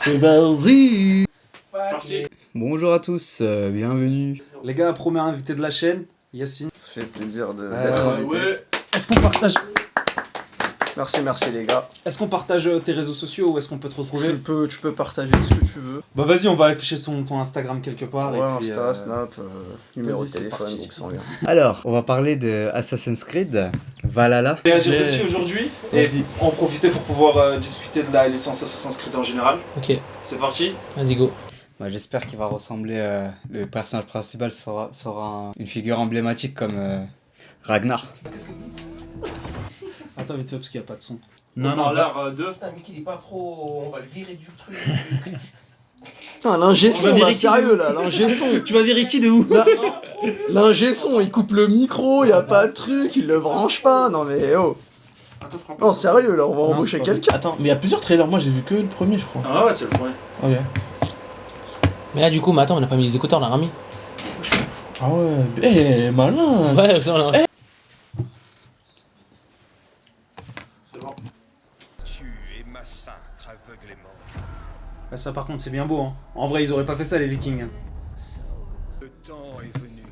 C'est vas-y. C'est parti. Bonjour à tous, bienvenue. Les gars, premier invité de la chaîne, Yacine. Ça fait plaisir d'être invité. Ouais. Est-ce qu'on partage Merci les gars. Est-ce qu'on partage tes réseaux sociaux ou est-ce qu'on peut te retrouver? Tu peux partager ce que tu veux. Bah vas-y, on va afficher ton Instagram quelque part. Ouais, et puis, Insta, Snap, numéro de vas-y, c'est téléphone, parti. groupe sanguin. Alors, on va parler de Assassin's Creed Valhalla. Réagir dessus aujourd'hui et en profiter pour pouvoir discuter de la licence Assassin's Creed en général. Ok, C'est parti. vas-y go. Bah, j'espère qu'il va ressembler, le personnage principal sera une figure emblématique comme Ragnar. Attends vite fait parce qu'il n'y a pas de son. Non, de... Putain, mec, il est pas pro, on va le virer du truc. Putain, l'ingé son, là, vérifier. sérieux là, l'ingé son. Tu vas virer qui de où? L'ingé son, il coupe le micro, y a pas de truc, il le branche pas. Non mais oh. Attends, je prends pas. Non, sérieux là, on va Non, embaucher c'est pas quelqu'un. Attends, mais il y a plusieurs trailers, moi j'ai vu que le premier je crois. Ah ouais, c'est le premier. Ok. Mais là du coup, mais attends, on a pas mis les écouteurs, on l'a remis. Ah ouais, malin. Ouais, ça, on a... C'est bon. Tu es massacre aveuglément. Ah, ça par contre c'est bien beau. Hein. En vrai ils auraient pas fait ça les Vikings. Le temps est venu.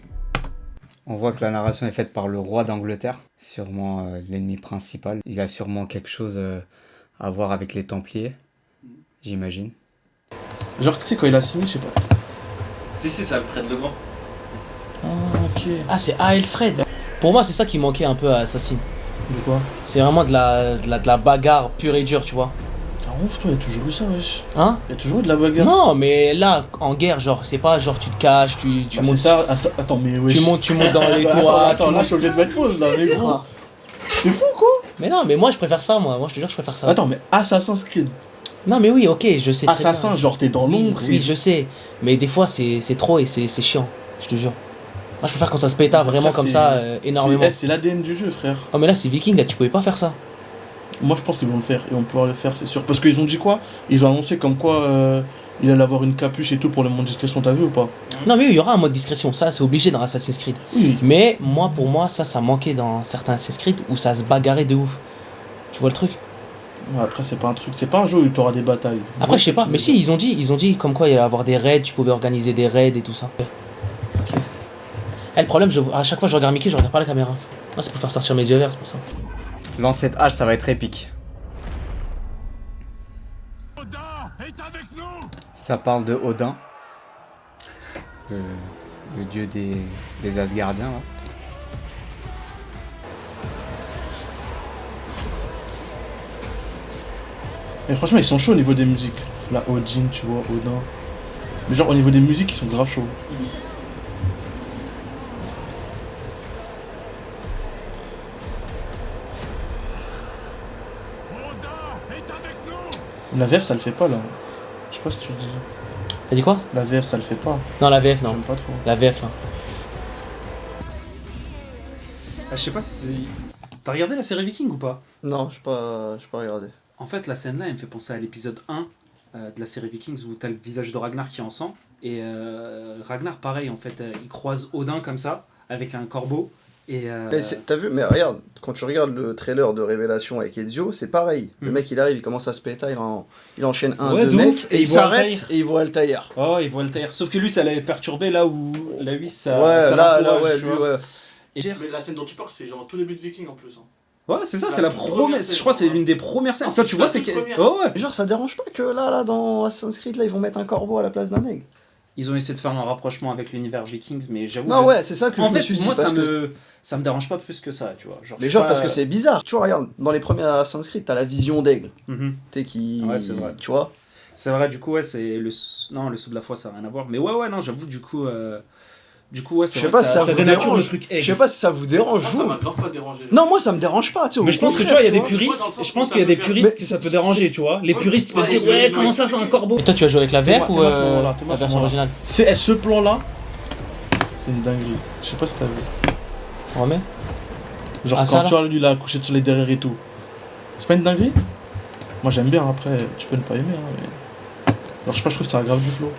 On voit que la narration est faite par le roi d'Angleterre, sûrement l'ennemi principal. Il a sûrement quelque chose à voir avec les Templiers, j'imagine. Genre, tu sais, quand il a signé, je sais pas. Si c'est Alfred le Grand. Ah, ok. Ah, c'est Aelfred. Pour moi, c'est ça qui manquait un peu à Assassin. De quoi? C'est vraiment de la bagarre pure et dure, tu vois. T'as ouf, toi, il y a toujours eu ça, wesh. Hein? Il y a toujours eu de la bagarre. Non, mais là, en guerre, genre, c'est pas genre tu te caches, tu Bah, montes c'est ça. Ah, ça. Attends, mais wesh. tu montes dans les Bah, toits. attends, tu là, montes- je suis obligé de mettre pause, là, mais gros. Ah. T'es fou, quoi? Mais non, mais moi je préfère ça, moi je te jure, je préfère ça. Attends, mais Assassin's Creed. Non, mais oui, ok, je sais. très Assassin, bien. genre, t'es dans l'ombre, Oui, je sais. Mais des fois, c'est trop et c'est chiant, je te jure. Moi, je préfère quand ça se péta vraiment Frère, comme c'est- ça, énormément. C'est l'ADN du jeu, frère. Oh, mais là, c'est Viking, là, tu pouvais pas faire ça. Moi, je pense qu'ils vont le faire. Ils vont pouvoir le faire, c'est sûr. Parce qu'ils ont dit quoi? Ils ont annoncé comme quoi il allait avoir une capuche et tout pour le monde discrétion, t'as vu ou pas? Non, mais oui, il y aura un mode discrétion, ça, c'est obligé dans Assassin's Creed. Oui. Mais moi, pour moi, ça manquait dans certains Assassin's Creed où ça se bagarrait de ouf. Tu vois le truc? Ouais, après, c'est pas un truc. C'est pas un jeu où tu auras des batailles. Après, je sais pas, mais si, ils ont dit comme quoi il allait y avoir des raids, tu pouvais organiser des raids et tout ça. Ok. Le problème, à chaque fois que je regarde Mickey, je regarde pas la caméra. Ah, c'est pour faire sortir mes yeux verts, c'est pour ça. Lance cette hache, ça va être épique. Odin est avec nous. Ça parle de Odin, le dieu des Asgardiens, là. Mais franchement, ils sont chauds au niveau des musiques. La Odin, tu vois, Odin. Mais genre, au niveau des musiques, ils sont grave chauds. Odin est avec nous. La VF, ça le fait pas, là. Je sais pas si tu le dis. T'as dit quoi? La VF, ça le fait pas. Non, la VF, non. J'aime pas trop. La VF, là. Ah, je sais pas si... T'as regardé la série Viking ou pas? Non, je pas regardé. En fait, la scène là, elle me fait penser à l'épisode 1 de la série Vikings où t'as le visage de Ragnar qui est en sang. Et Ragnar, pareil, en fait, il croise Odin comme ça, avec un corbeau. Et Mais t'as vu, mais regarde, quand tu regardes le trailer de Révélation avec Ezio, c'est pareil. Le mec il arrive, il commence à se péter, il enchaîne un, Ouais, deux de mecs, ouf, et il il voit s'arrête Altaïr. et il voit Altaïr. oh, il voit Altaïr. Sauf que lui, ça l'avait perturbé là où la 8, ça, Ouais, ça là, l'encourage, ouais, tu lui, vois. ouais. Et Mais la scène dont tu parles, c'est genre tout début de Viking en plus. Hein. ouais, c'est ça, La c'est la première première. scène, Je crois que c'est ouais. l'une des premières scènes. Non, Ça, c'est tu vois, la c'est toute que. première. Oh, ouais. Mais genre, ça dérange pas que là, dans Assassin's Creed, là, ils vont mettre un corbeau à la place d'un aigle. Ils ont essayé de faire un rapprochement avec l'univers Vikings, mais j'avoue. Non, je- ouais, c'est ça que En je me suis fait, dit. moi, parce ça que... me dérange pas plus que ça, tu vois. Genre, je Mais suis genre, pas- parce que c'est bizarre. Tu vois, regarde, dans les premiers Assassin's Creed, t'as la vision d'aigle. Mhm. Tu sais, qui. Ouais, c'est vrai. Tu vois. C'est vrai, du coup, ouais, c'est le. Non, le saut de la foi, ça n'a rien à voir. Mais ouais, non, j'avoue, du coup. Ouais, c'est Je sais vrai pas que si ça vous dénature dérange. le truc Je sais pas si ça vous dérange, Ah, ça vous. m'a grave pas dérangé. Non, moi, ça me dérange pas, tu sais. Mais au je pense que tu contraire, vois, il y a des vois. puristes. vois, dans le sens Je où pense ça qu'il y a peut des faire- puristes Mais que ça peut c'est- déranger, tu vois. Les Ouais, puristes peuvent ouais, dire, ils ouais, vont comment ça, c'est un corbeau. Et toi, tu vas jouer avec la VF ou T'es-moi à ce moment-là, t'es-moi la à ce version moment-là. originale? C'est ce plan-là, c'est une dinguerie. Je sais pas si t'as vu. On remet? Genre, Ah, ça, quand là tu vois lui, il a couché sur les derrière et tout. C'est pas une dinguerie? Moi, j'aime bien, après, tu peux ne pas aimer, hein, mais. Alors, je sais pas, je trouve que ça aggrave du flow.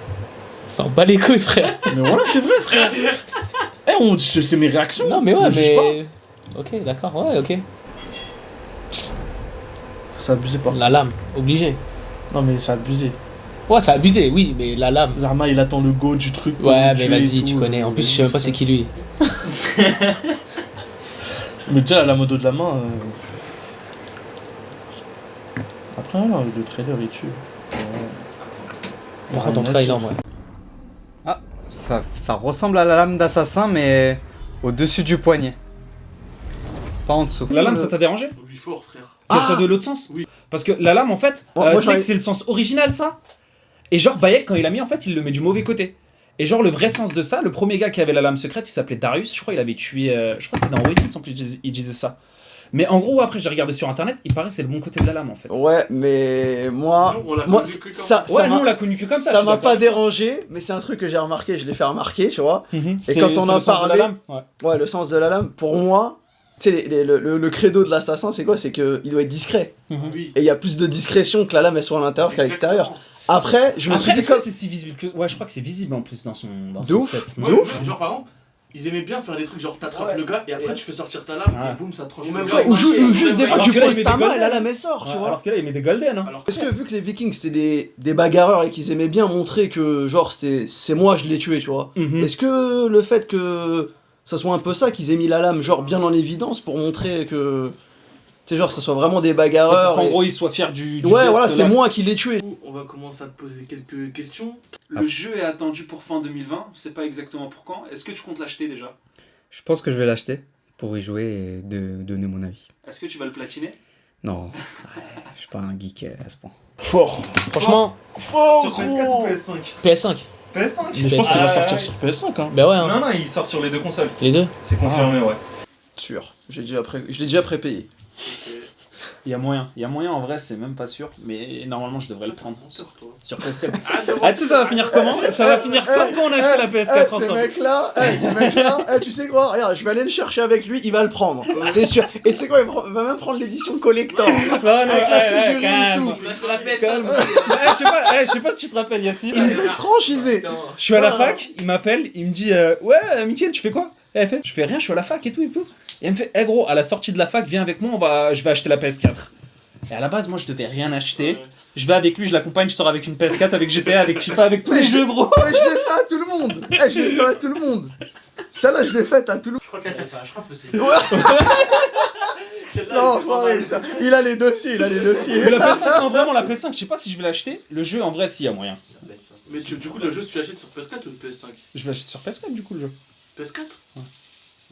Ça en bat les couilles, frère. Mais voilà, c'est vrai, frère! Eh, c'est mes réactions! Non, mais on ouais, juge pas. mais. Ok, d'accord, ouais, ok. C'est abusé par. La lame, obligé. Non, mais c'est abusé. Ouais, c'est abusé, oui, mais la lame. Zarma, il attend le go du truc. pour Ouais, le mais tuer et vas-y, tu tout, connais. En plus, je sais même pas c'est qui lui. Mais déjà, la lame au dos de la main. Après, voilà, le trailer, il tue. Par contre, en tout cas, il est en vrai. Ça ressemble à la lame d'assassin, mais au-dessus du poignet. Pas en dessous. La lame, ça t'a dérangé? Oui, fort, frère. Qu'elle soit de l'autre sens? Oui. Parce que la lame, en fait, Moi, tu sais j'aurais- que c'est le sens original, ça. Et genre, Bayek, quand il a mis, en fait, il le met du mauvais côté. Et genre, le vrai sens de ça, le premier gars qui avait la lame secrète, il s'appelait Darius. Je crois qu'il avait tué. Je crois que c'était dans Origins, en plus, il disait ça. Mais en gros, après, j'ai regardé sur internet, il paraît que c'est le bon côté de la lame, en fait. Ouais, mais moi, Nous, on l'a moi connu que comme ça, Ouais, ça nous, on m'a l'a connu que comme ça. ça je suis m'a d'accord. pas dérangé, mais c'est un truc que j'ai remarqué, je l'ai fait remarquer, tu vois. C'est- quand on c'est en le sens de la parlait- lame, ouais. Ouais, le sens de la lame, pour moi, tu sais, le credo de l'assassin, c'est quoi? C'est qu'il doit être discret. Oui. Et il y a plus de discrétion que la lame, elle soit à l'intérieur qu'à l'extérieur. Après, je me suis Après, dit est-ce que comme... c'est si visible que. Ouais, je crois que c'est visible en plus dans son De ouf. set. Ouais, non? genre, par exemple, ils aimaient bien faire des trucs genre t'attrapes Ouais. le gars et après tu fais sortir ta lame Ouais. et boum, ça tranche Ou le même gars. pas, et Ou, marche, ou juste des même fois, Alors tu que là, il poses met ta des main golden. et la lame, elle sort, tu vois. Alors que là, il met des golden, hein. Alors que Est-ce que vu que les Vikings c'était des bagarreurs et qu'ils aimaient bien montrer que genre c'est moi je l'ai tué, tu vois. Mhm. Est-ce que le fait que ça soit un peu ça, qu'ils aient mis la lame genre bien en évidence pour montrer que tu sais genre ça soit vraiment des C'est bagarreurs. pour qu'en et- gros, il soit fier du Ouais, geste voilà, là. c'est moi qui l'ai tué. du coup, on va commencer à te poser quelques questions. Le jeu est attendu pour fin 2020, je sais pas exactement pour quand. Est-ce que tu comptes l'acheter déjà? Je pense que je vais l'acheter pour y jouer et donner mon avis. Est-ce que tu vas le platiner? Non, je suis pas un geek à ce point. Fort. Franchement, Sur PS4 ou PS5? PS5. PS5? Mais je pense qu'il Ah, va sortir ouais. sur PS5. Hein. Bah ouais, hein. Non, non, il sort sur les deux consoles. Les deux. C'est confirmé, ouais. Sûr, je l'ai déjà prépayé. Il y a moyen en vrai, c'est même pas sûr, mais normalement je devrais le prendre Menteur, toi. sur PS4. Ah, Ah, tu sais, ça va finir comment? Ça va finir comme quand on a acheté la PS4 Ces ensemble. mecs-là, tu sais quoi? Regarde, je vais aller le chercher avec lui, il va le prendre. C'est sûr. Et tu sais quoi, il va même prendre l'édition collector. Non, non, Avec la ouais, figurine, calme. tout. Il a acheté la PS5. Calme. Je sais pas si tu te rappelles, Yacine. Il est franchisé. Je suis à la fac, il m'appelle, il me dit ouais, Mickaël, tu fais quoi? Elle fait, je fais rien, je suis à la fac et tout et tout. Et elle me fait, gros, à la sortie de la fac, viens avec moi, je vais acheter la PS4. Et à la base, moi, je devais rien acheter. Je vais avec lui, je l'accompagne, je sors avec une PS4, avec GTA, avec FIFA, avec tous les jeux, gros. Ouais, je l'ai fait à tout le monde. Je l'ai fait à tout le monde. Celle-là, je l'ai faite à tout le monde. Je crois que c'est un Ashraf aussi. Non, faut arrêter ça. Il a les dossiers, Mais la PS5, non, vraiment, la PS5, je sais pas si je vais l'acheter. Le jeu, en vrai, s'il y a moyen. Mais du coup, le jeu, tu l'achètes sur PS4 ou PS5? Je vais acheter sur PS4, du coup, le jeu. PS4? Ouais.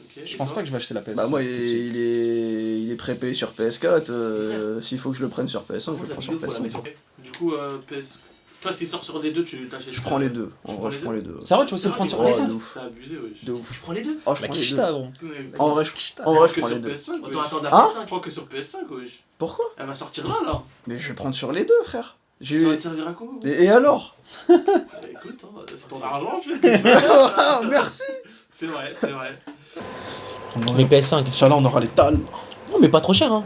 Ok. Je pense pas que je vais acheter la PS5. Bah moi tout de suite. il est prépayé sur PS4, s'il faut que je le prenne sur PS5, je le prends sur PS5. Du coup, PS. Toi, s'il sort sur les deux, tu t'achètes. Je prends les deux, en Tu vrai prends je les prends deux les deux. C'est vrai, tu veux aussi le prendre sur Ouais, PS5? de ouf. C'est abusé, wesh. De ouf. Tu prends les deux? Oh je La prends les deux. Kishta, gros. En vrai je prends les deux. PS5, Attends, attends, la Hein PS5. Je crois que sur PS5, wesh. Pourquoi? Elle va sortir là. Mais je vais prendre sur les deux frère. Ça va te servir à quoi? Et alors? Bah, écoute, hein, c'est ton argent, tu fais ce que tu veux. Merci. C'est vrai, c'est vrai. Mais PS5. Inch'Allah, on aura les tales. Non, mais pas trop cher, hein.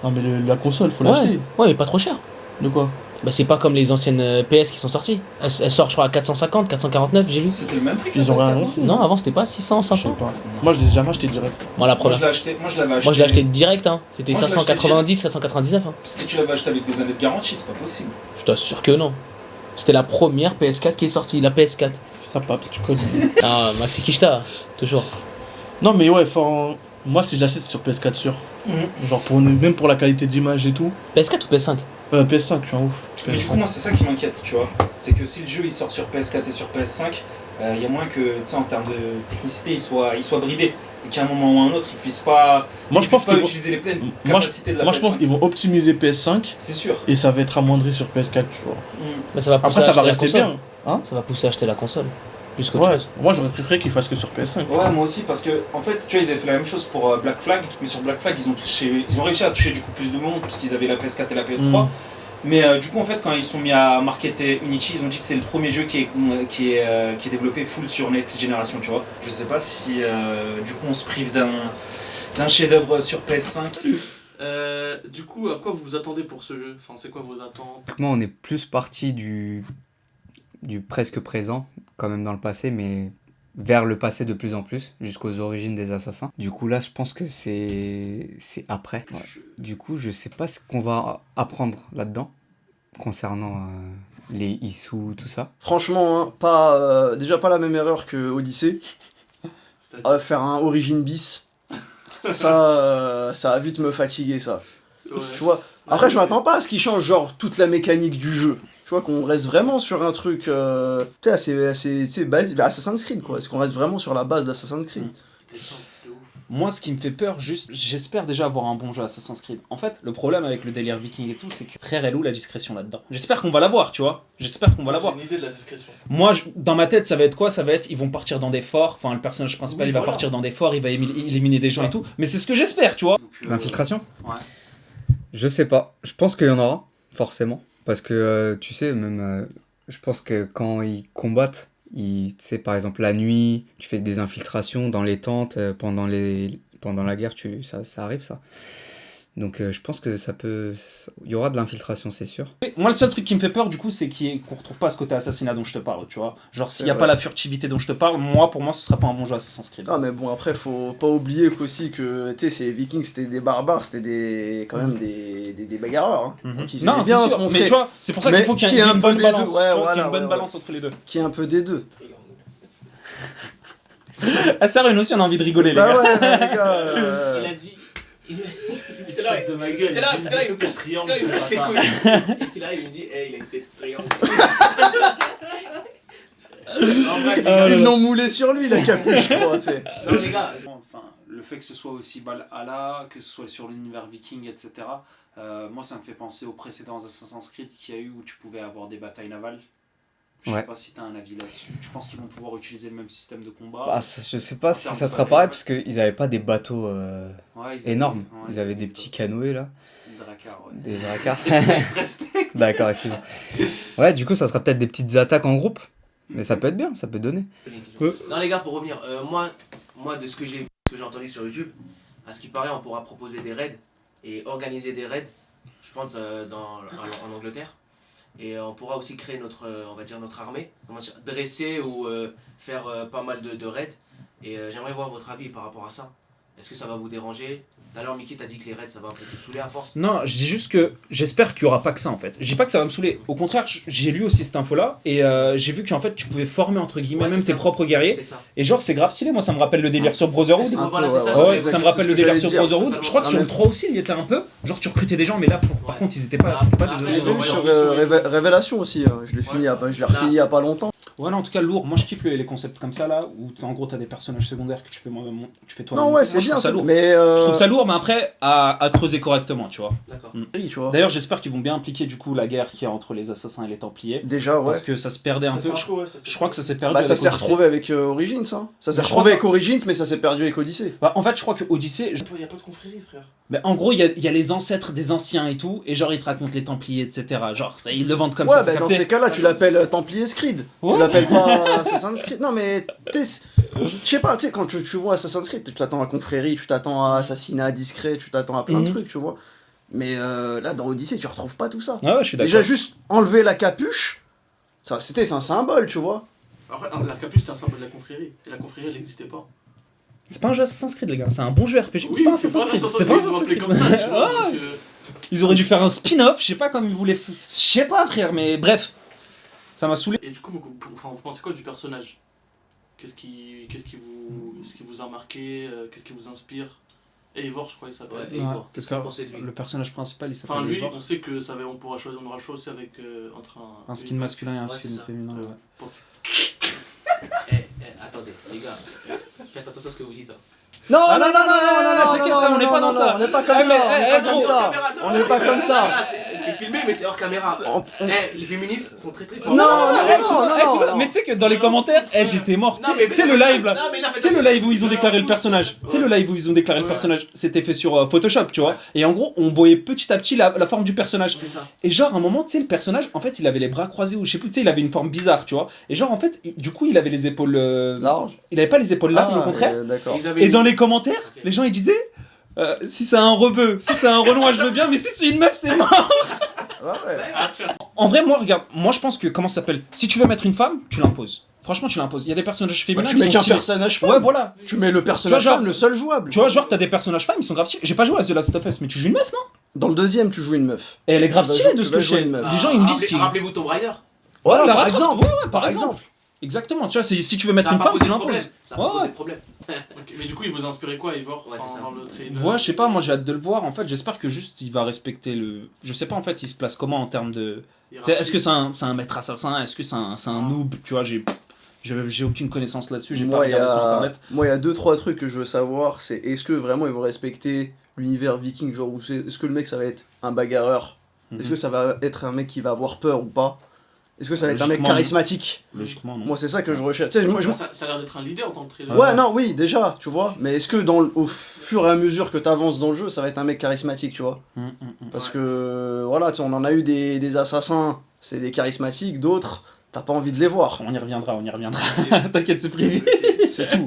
Non, mais la console, faut Ouais, l'acheter. ouais, mais pas trop cher. De quoi? Bah, c'est pas comme les anciennes PS qui sont sorties. Elle sort, je crois, à 450, 449, j'ai vu. C'était le même prix que Ils la ont rien PS4, annoncé. Non, avant, c'était pas 600, Je sais 500. pas. Moi, je les ai jamais achetés direct. Moi, la Moi, première. je l'ai acheté. Moi, je l'avais acheté. Moi, je l'ai acheté direct, hein. C'était Moi, je l'ai acheté 590, 599, hein. Parce que tu l'avais acheté avec des années de garantie, c'est pas possible. Je t'assure que non. C'était la première PS4 qui est sortie, la PS4. Ça pape, tu connais. Ah, Maxi Kishta, toujours. Non, mais ouais, moi, si je l'achète, c'est sur PS4 sûr. Genre, même pour la qualité d'image et tout. PS4 ou PS5? PS5, je suis un ouf. Mais du coup, moi, c'est ça qui m'inquiète, tu vois. C'est que si le jeu il sort sur PS4 et sur PS5, il y a moins que, tu sais, en termes de technicité, il soit bridé. Et qu'à un moment ou à un autre, il puisse pas, Moi, je pense pas qu'ils vont- utiliser les pleines Moi, capacités de la Moi, PS5. je pense qu'ils vont optimiser PS5 C'est sûr. et ça va être amoindri sur PS4, tu vois. Mais ça va pousser Après, à ça va acheter la rester console. bien. Hein? Ça va pousser à acheter la console. Plus qu'autre Ouais, chose. moi, j'aurais préféré qu'ils fassent que sur PS5. Ouais, moi aussi, parce que, en fait, tu vois, ils avaient fait la même chose pour Black Flag, mais sur Black Flag, ils ont réussi à toucher du coup plus de monde, puisqu'ils avaient la PS4 et la PS3. Mais du coup, en fait, quand ils sont mis à marketer Unity, ils ont dit que c'est le premier jeu qui est développé full sur Next Generation, tu vois. Je sais pas si, du coup, on se prive d'un chef-d'œuvre sur PS5. Du coup, à quoi vous vous attendez pour ce jeu? Enfin, c'est quoi vos attentes? Moi, on est plus parti du presque présent, quand même dans le passé, mais vers le passé de plus en plus, jusqu'aux origines des assassins. Du coup, là, je pense que c'est après. Ouais. Du coup, je sais pas ce qu'on va apprendre là-dedans, concernant les Issou, tout ça. Franchement, hein, déjà pas la même erreur que Odyssey. C'est-à-dire- Faire un Origin bis, ça va vite me fatiguer, ça. Ouais. Tu vois. Après, je m'attends pas à ce qu'ils changent genre toute la mécanique du jeu. Tu vois, qu'on reste vraiment sur un truc tu sais, assez tu sais, basique, Assassin's Creed, quoi. Est-ce qu'on reste vraiment sur la base d'Assassin's Creed? C'était simple de ouf. Moi, ce qui me fait peur, juste, j'espère déjà avoir un bon jeu Assassin's Creed. En fait, le problème avec le délire viking et tout, c'est que frère, elle est où la discrétion là-dedans? J'espère qu'on va l'avoir, tu vois. J'espère qu'on va l'avoir. J'ai une idée de la discrétion. Moi, dans ma tête, ça va être quoi? Ça va être, ils vont partir dans des forts. Enfin, le personnage principal, Oui, il va voilà. partir dans des forts, il va éliminer des gens et tout. Mais c'est ce que j'espère, tu vois. Donc, L'infiltration? Ouais. Je sais pas. Je pense qu'il y en aura, forcément. Parce que, tu sais, même, je pense que quand ils combattent, tu sais, par exemple, la nuit, tu fais des infiltrations dans les tentes, pendant la guerre, ça arrive, ça. Donc, je pense que il y aura de l'infiltration, c'est sûr. Moi, le seul truc qui me fait peur, du coup, c'est qu'on retrouve pas ce côté assassinat dont je te parle, tu vois. Genre, s'il y a C'est pas vrai. la furtivité dont je te parle, pour moi, ce sera pas un bon jeu Assassin's Creed. Ah, mais bon, après, faut pas oublier qu'aussi que, tu sais, ces Vikings, c'était des barbares, c'était quand même des bagarreurs. Hein. Donc, ils Non, aimaient c'est bien se sûr, montrer. mais tu vois, c'est pour ça Mais qu'il faut qu'il y qui ait est un une peu bonne des deux. balance. Ouais, tu vois, qu'il y ait voilà, une bonne ouais, balance entre les deux. Qui est un peu des deux. Ah, sérieux, nous aussi, on a envie de rigoler, les Bah gars. ouais, mais les gars. Il a dit. Il C'est se là, fout de ma gueule. t'es là, Il t'es là, dit il me casse triangle. il me casse les bâtard. couilles. Et là, il me dit, hey, il a une tête de triangle. En vrai, les gars, Ils l'ont moulé sur lui, la capuche, je crois, tu sais. non, les gars, Enfin, le fait que ce soit aussi Valhalla, que ce soit sur l'univers viking, etc., moi ça me fait penser aux précédents Assassin's Creed qu'il y a eu où tu pouvais avoir des batailles navales. Je sais Ouais. pas si tu as un avis là-dessus. Tu penses qu'ils vont pouvoir utiliser le même système de combat? Bah, je sais pas En si termes ça de sera bataille, pareil, ouais. parce qu'ils avaient pas des bateaux Ouais, ils énormes. avaient- ouais, Ils avaient des petits canoës, là. Des dracars, ouais. Des dracars. Respect. D'accord, excuse-moi. Ouais, du coup, ça sera peut-être des petites attaques en groupe. Mais ça peut être bien, ça peut donner. non, les gars, pour revenir, moi, de ce que j'ai entendu sur YouTube, à ce qui paraît, on pourra proposer des raids et organiser des raids, je pense, en Angleterre. Et on pourra aussi créer on va dire notre armée, dresser ou faire pas mal de raids. Et j'aimerais voir votre avis par rapport à ça. Est-ce que ça va vous déranger? Tout à l'heure, Mickey, t'as dit que les raids, ça va un peu te saouler à force. Non, je dis juste que j'espère qu'il y aura pas que ça en fait. Je dis pas que ça va me saouler. Au contraire, j'ai lu aussi cette info-là et j'ai vu qu'en fait tu pouvais former entre guillemets Ouais, même c'est tes ça. propres guerriers. C'est ça. Et genre c'est grave stylé. Moi ça me rappelle le délire sur Brotherhood. Ouais, voilà, peu, c'est ça. ouais, Ouais, j'ai- ça me c'est rappelle ce le que délire j'allais sur dire. Brotherhood. Je crois que sur le 3 aussi il y était un peu. Genre tu recrutais des gens, mais là par contre ils étaient pas, c'était pas des Ouais. J'ai assassins. vu Ouais. sur Révélation aussi, hein. Je l'ai fini, je l'ai refini il y a pas longtemps. Ouais, non, en tout cas lourd. Moi je kiffe les concepts comme ça là où en gros t'as des personnages secondaires que tu fais toi. Non, ouais, c'est bien, ça lourd. mais Je trouve ça lourd, mais après à creuser correctement, tu vois. D'accord. tu vois. D'ailleurs j'espère qu'ils vont bien impliquer du coup la guerre qu'il y a entre les assassins et les Templiers. Déjà, ouais. Parce que ça se perdait un Ça, peu. c'est ouais, ça, c'est- Je crois que ça s'est perdu. Bah, ça avec s'est Odyssey. retrouvé avec Origins, hein. Ça s'est Mais je retrouvé crois avec Origins, mais ça s'est perdu avec Odyssey. Bah, en fait, je crois que Odyssey. Il n'y a pas de confrérie, frère. Mais en gros, il y a les ancêtres des anciens et tout, et genre ils te racontent les Templiers, etc. Genre, ils le vendent comme Ouais, ça. bah t'as dans capté ces cas-là, tu l'appelles Templier Creed. Ouais. Tu l'appelles pas Assassin's Creed. Non, mais je sais pas, tu sais, quand tu vois Assassin's Creed, tu t'attends à Confrérie, tu t'attends à Assassinat discret, tu t'attends à plein de Mhm. trucs, tu vois. Mais là, dans Odyssey, tu retrouves pas tout ça. Ouais, je suis d'accord. Déjà, juste enlever la capuche, c'est un symbole, tu vois. Après, la capuche, c'était un symbole de la confrérie. Et la confrérie, elle n'existait pas. C'est pas un jeu Assassin's Creed, les gars, c'est un bon jeu RPG. Oui, c'est pas un Assassin's Creed. C'est pas un Assassin's Creed. comme ça, tu vois. Ouais. parce que- Ils auraient dû faire un spin-off, je sais pas comme ils voulaient. Je sais pas, frère, mais bref. Ça m'a saoulé. Et du coup, vous pensez quoi du personnage? Qu'est-ce qui vous a marqué? Qu'est-ce qui vous inspire? Eivor, je crois qu'il s'appelle. Ouais, Eivor. Qu'est-ce que vous pensez de lui? Le personnage principal, il s'appelle Enfin, lui, Eivor. on sait que on aura choisi aussi avec entre Un skin masculin et un Ouais, skin c'est ça. féminin. Ouais. Pensez- Attendez, les gars, faites attention à ce que vous dites. Hein. Non, Ah, non, non, non, non, non, non, non, t'inquiète, non, on n'est non, pas non, dans ça. On n'est pas comme Ah, ça, mais, on n'est pas comme hors ça. caméra, On n'est pas comme ça. C'est filmé, mais c'est hors caméra. Les féministes sont très très forts. Non, non, non, non. Mais tu sais que dans les commentaires, j'étais mort. Non, mais Tu sais le live là. Non, mais là, faites Tu sais le attention. live où ils ont déclaré le personnage. Tu sais le live où ils ont déclaré le Ouais. personnage. C'était fait sur Photoshop, tu vois. Et en gros, on voyait petit à petit la forme du personnage. C'est ça. Et genre à un moment, tu sais le personnage, en fait, il avait les bras croisés ou je sais plus. Tu sais, il avait une forme bizarre, tu vois. Et genre en fait, du coup, il avait les épaules. Large. Il avait pas les épaules larges, au contraire. D'accord. Ils avaient Et dans les commentaires, les gens ils disaient. Si c'est un rebeu, si c'est un renois, je veux bien, mais si c'est une meuf, c'est mort. Ouais, ouais. En vrai, moi, regarde, moi je pense que, comment ça s'appelle? Si tu veux mettre une femme, tu l'imposes. Franchement, tu l'imposes. Il y a des personnages Bah, féminins tu qui mets sont qu'un stylés. personnage femme. Ouais, voilà. Tu mets le personnage Tu vois, genre- femme, le seul jouable. Tu vois, genre, t'as des personnages femmes, ils sont grave stylés. J'ai pas joué à The Last of Us, mais tu joues une meuf, non? Dans le deuxième, tu joues une meuf. Et elle est grave Tu vas stylée jouer- de tu ce vas que je jouer sais. une meuf. Les gens, ils me disent qu'il. Rappelez-vous Tomb Raider. Voilà, la par Ratrap, exemple. ouais, par exemple. Exactement, tu vois, si tu veux mettre Ça a une pas femme, posé tu de problème. l'imposes. Ça a pas Ouais. posé de problème. Ok, mais du coup, il vous inspirait quoi, Ivor, Ouais, c'est ça. dans le trailer? Ouais, je sais pas, moi j'ai hâte de le voir. En fait, j'espère que juste il va respecter le. Je sais pas en fait, il se place comment en termes de. Tu sais, est-ce que c'est un maître assassin? Est-ce que c'est un noob? Tu vois, j'ai aucune connaissance là-dessus, j'ai pas Moi, il y regardé sur a internet. 2-3 trucs que je veux savoir. C'est est-ce que vraiment ils vont respecter l'univers viking, genre, ou est-ce que le mec ça va être un bagarreur? Est-ce que ça va être un mec qui va avoir peur ou pas? Est-ce que ça va être un mec Logiquement, charismatique? Logiquement, non. Moi, c'est ça que je recherche. Tu sais, moi, Ça a l'air d'être un leader dans le trailer. Ouais, non, oui, déjà, tu vois. Mais est-ce que au fur et à mesure que t'avances dans le jeu, ça va être un mec charismatique, tu vois? Parce Ouais. que, voilà, tu sais, on en a eu des assassins, c'est des charismatiques, d'autres, t'as pas envie de les voir. On y reviendra. T'inquiète, c'est prévu. C'est tout.